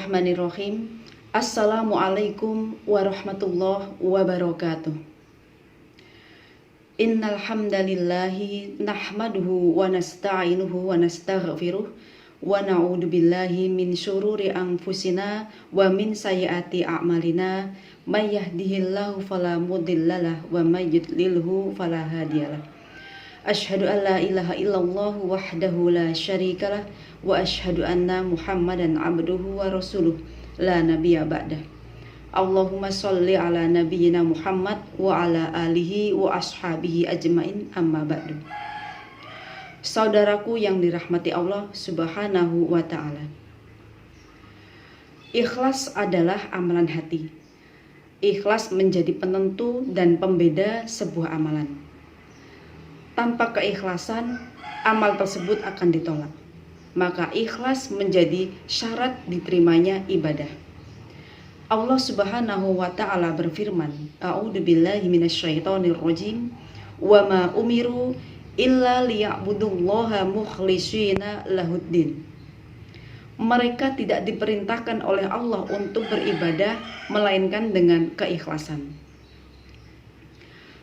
Bismillahirrahmanirrahim. Assalamualaikum warahmatullahi wabarakatuh. Innal hamdalillahi nahmaduhu wa nasta'inuhu wa nastaghfiruh wa na'udzu billahi min syururi anfusina wa min sayyiati a'malina may yahdihillahu fala mudhillalah wa may yudlilhu fala hadiyalah. Asyhadu an la ilaha illallah wahdahu la syarikalah wa asyhadu anna Muhammadan abduhu wa rasuluh la nabiyya ba'dah. Allahumma sholli ala nabiyyina Muhammad wa ala alihi wa ashabihi ajmain, amma ba'du. Saudaraku yang dirahmati Allah Subhanahu wa ta'ala, ikhlas adalah amalan hati. Ikhlas menjadi penentu dan pembeda sebuah amalan. Tanpa keikhlasan, amal tersebut akan ditolak. Maka ikhlas menjadi syarat diterimanya ibadah. Allah Subhanahu wa ta'ala berfirman, A'udzubillahi minasyaitonirrajim, wa ma umiru illa liya'budullaha mukhlishina lahuddin. Mereka tidak diperintahkan oleh Allah untuk beribadah melainkan dengan keikhlasan.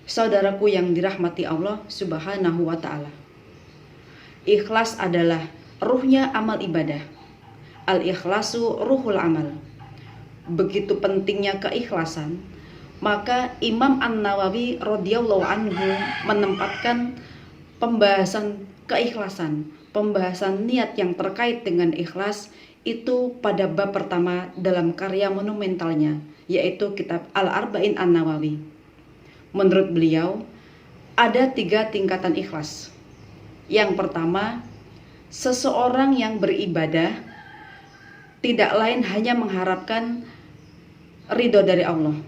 Saudaraku yang dirahmati Allah Subhanahu wa ta'ala, ikhlas adalah ruhnya amal ibadah. Al-ikhlasu ruhul amal. Begitu pentingnya keikhlasan, maka Imam An-Nawawi radhiyallahu anhu menempatkan pembahasan keikhlasan, pembahasan niat yang terkait dengan ikhlas itu pada bab pertama dalam karya monumentalnya, yaitu kitab Al-Arba'in An-Nawawi. Menurut beliau, ada 3 tingkatan ikhlas. Yang pertama, seseorang yang beribadah tidak lain hanya mengharapkan ridho dari Allah.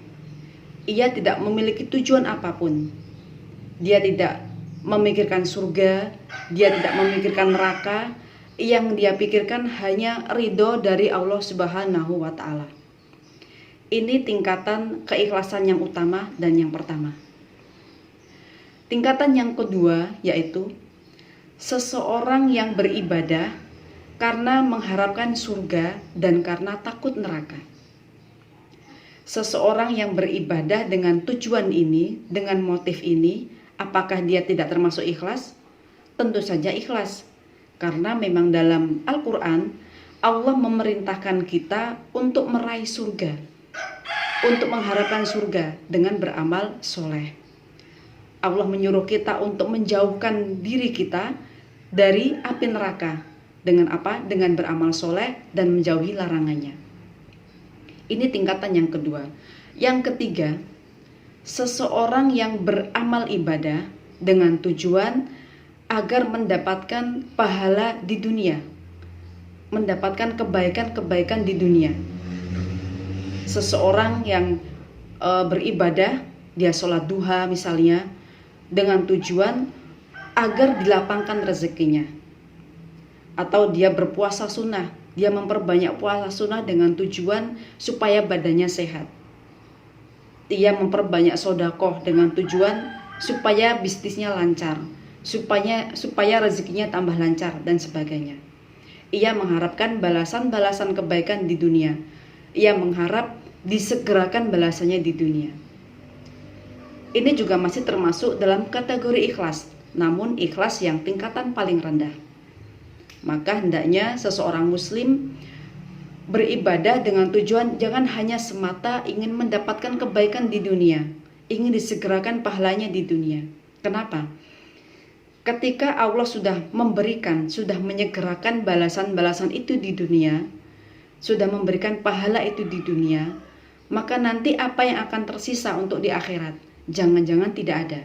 Ia tidak memiliki tujuan apapun. Dia tidak memikirkan surga, dia tidak memikirkan neraka. Yang dia pikirkan hanya ridho dari Allah Subhanahu wa ta'ala. Ini tingkatan keikhlasan yang utama dan yang pertama. Tingkatan yang kedua yaitu seseorang yang beribadah karena mengharapkan surga dan karena takut neraka. Seseorang yang beribadah dengan tujuan ini, dengan motif ini, apakah dia tidak termasuk ikhlas? Tentu saja ikhlas. Karena memang dalam Al-Quran Allah memerintahkan kita untuk meraih surga, untuk mengharapkan surga dengan beramal soleh. Allah menyuruh kita untuk menjauhkan diri kita dari api neraka. Dengan apa? Dengan beramal soleh dan menjauhi larangannya. Ini tingkatan yang kedua. Yang ketiga, seseorang yang beramal ibadah dengan tujuan agar mendapatkan pahala di dunia, mendapatkan kebaikan-kebaikan di dunia. Seseorang yang beribadah, dia sholat duha misalnya, dengan tujuan agar dilapangkan rezekinya. Atau dia berpuasa sunnah, dia memperbanyak puasa sunnah dengan tujuan supaya badannya sehat. Dia memperbanyak sedekah dengan tujuan supaya bisnisnya lancar, supaya rezekinya tambah lancar dan sebagainya. Ia mengharapkan balasan-balasan kebaikan di dunia. Ia mengharap disegerakan balasannya di dunia. Ini juga masih termasuk dalam kategori ikhlas, namun ikhlas yang tingkatan paling rendah. Maka hendaknya seseorang muslim beribadah dengan tujuan jangan hanya semata ingin mendapatkan kebaikan di dunia, ingin disegerakan pahalanya di dunia. Kenapa? Ketika Allah sudah memberikan, sudah menyegerakan balasan-balasan itu di dunia, sudah memberikan pahala itu di dunia, maka nanti apa yang akan tersisa untuk di akhirat? Jangan-jangan tidak ada.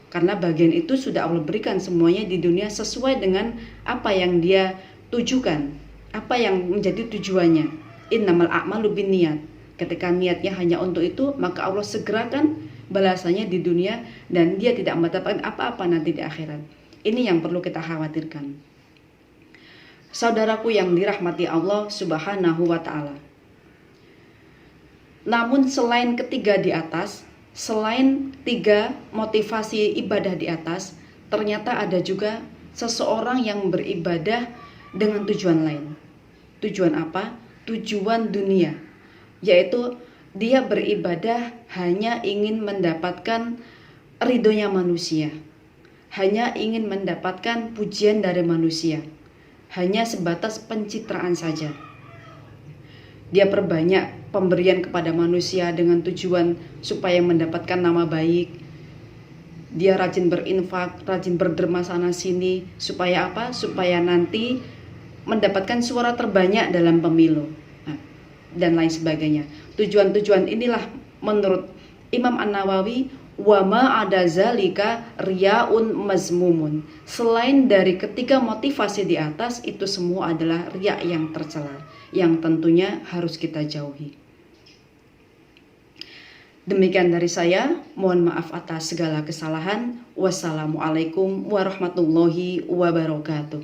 Karena bagian itu sudah Allah berikan semuanya di dunia sesuai dengan apa yang dia tujukan, apa yang menjadi tujuannya. Innamal a'malu binniyat. Ketika niatnya hanya untuk itu, maka Allah segerakan balasannya di dunia dan dia tidak mendapatkan apa-apa nanti di akhirat. Ini yang perlu kita khawatirkan. Saudaraku yang dirahmati Allah Subhanahu wa ta'ala. Namun selain ketiga di atas, selain 3 motivasi ibadah di atas, ternyata ada juga seseorang yang beribadah dengan tujuan lain. Tujuan apa? tujuan dunia, yaitu dia beribadah hanya ingin mendapatkan ridhonya manusia, hanya ingin mendapatkan pujian dari manusia, hanya sebatas pencitraan saja. Dia perbanyak pemberian kepada manusia dengan tujuan supaya mendapatkan nama baik. Dia rajin berinfak, rajin berderma sana sini, supaya apa? Supaya nanti mendapatkan suara terbanyak dalam pemilu, dan lain sebagainya. Tujuan-tujuan inilah menurut Imam An-Nawawi, wa ma ada zalika riyaun mazmumun. Selain dari ketiga motivasi di atas, itu semua adalah riya yang tercela, yang tentunya harus kita jauhi. Demikian dari saya, mohon maaf atas segala kesalahan. Wassalamualaikum warahmatullahi wabarakatuh.